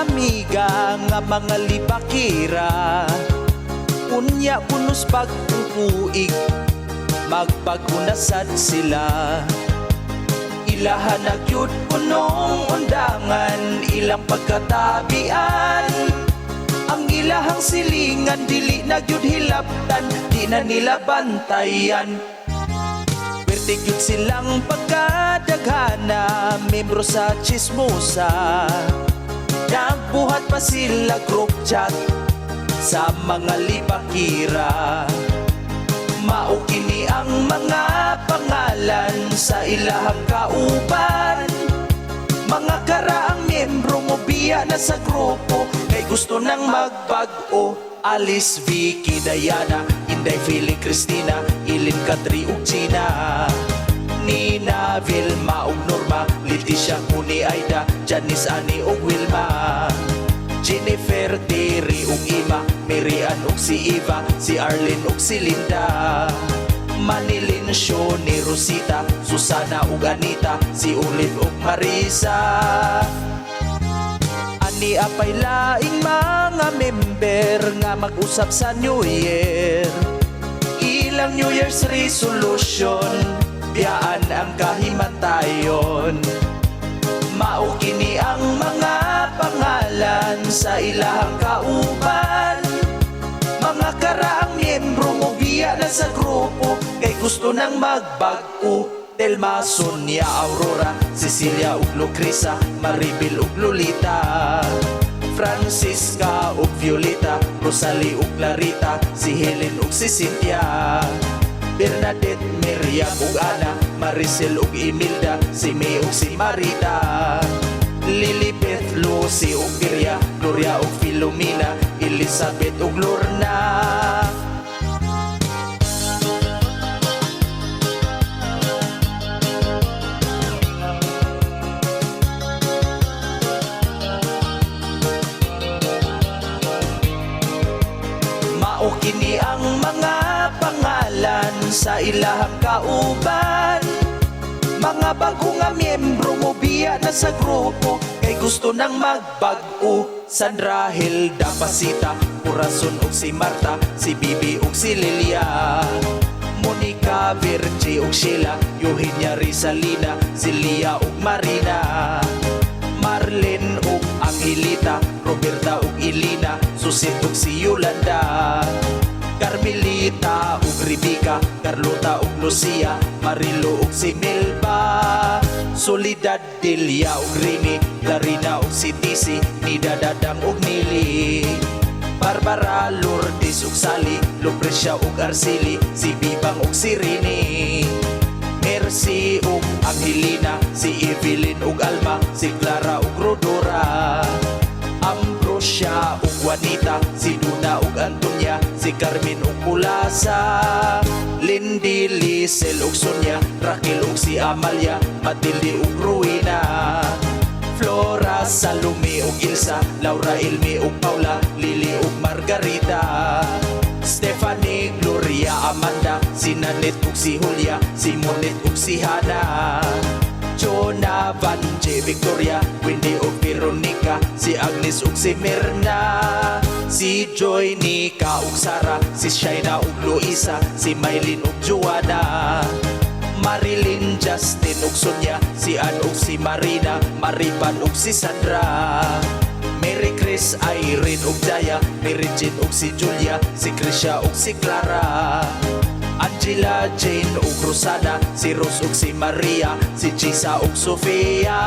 amiga nga mga libakira. Unya kunos pagtukuig, magpagunasad sila. Ilahan na cute punong undangan, ilang pagkatabian. Ang ilahang silingan, dili na gyud hilabtan, di na nila bantayan. Pwerte gyud silang pagkadaghana, membro sa chismosa. Nagbuhat pa sila group chat sa mga libakira. Mao kini ang mga pangalan sa ilahang kauban. Mga karaang miyembro mo biya na sa grupo, kay gusto nang magbag-o. Alice, Vicky, Diana, Inday, Philly, Christina, Ilin, Katri, ug Gina, Nina, Vilma, ug Norma, Leticia, Kuni, Aida, Janice, Ani, ug Wilma, Jennifer, Terry, ug Ima, Miriam, ug si Eva, si Arlene, ug si Linda, Manilin, Shoni, Rosita, Susana, ug Anita, si Olive, ug Marisa. Ani apay laing mga member nga mag-usap sa New Year. Ilang New Year's resolution, biyaan ang kahimantayon. Mao kini ang mga pangalan sa ilahang kauban. Mga karaang miyembro mo biya na sa grupo, kay gusto nang magbag-o. Telma, Sonia, Aurora, Cecilia ug Lucrisa, Maribel ug Lolita, Francisca ug Violeta, Rosalie ug Clarita, si Helen ug si Cynthia, Bernadette, Miriam ug Ana, Maricel ug Imelda, si May ug si Marita, Lilibeth, Lucy ug Piria, Gloria ug Filomena, Elizabeth ug Lorna. Mao kini ang mga pangalan sa ilahang kauban. Mga bago nga miyembro mo biya na sa grupo, kay gusto nang magbag-o. Sandra, Hilda, Pasita, Corazon ug si Marta, si Bibi ug si Lilia, Monica, Virgie ug Sheila, Eugenia, Rizalina, Celia ug Marina, Marlene ug Angelita, Roberta ug Elina, Susit ug si Yolanda, Carmelita ug Rebecca, Carlota ug Lucia, Marilo ug si Melba, Soledad, Delia ug Rini, Larina ug si Tisi, Nida, Dadang ug Nili, Barbara, Lourdes ug Sally, Lucrecia ug Arceli, si Bibang ug si Rini, Mercy ug Angelina, si Evelyn ug Alma, si Clara ug Rodora, Ambrosia ug Juanita, si Duna ug Antonia, si Carmen ug Kulasa, Lindy, Lisel ug Sonia, Raquel ug si Amalia, Matilde ug Ruina, Flora, Salome ug Ilsa, Laura, Ilmi ug Paula, Lily ug Margarita, Stephanie, Gloria, Amanda, si Nanette ug si Julia, si Monet ug si Hana, Jonah, Vanje, Victoria, Wendy ug Veronica, si Agnes ug si Mirna, si Joy, Nika ug Sara, si Shaina ug Luisa, si Maylin ug Joanna, Marilyn, Justin ug Sonia, si Ann ug si Marina, Mariban ug si Sandra, Mary Chris, Irene ug Jaya, Mary Jane ug si Julia, si Krisha ug si Clara, Angela, Jane ug Rosana, si Rose ug si Maria, si Chisa ug Sofia.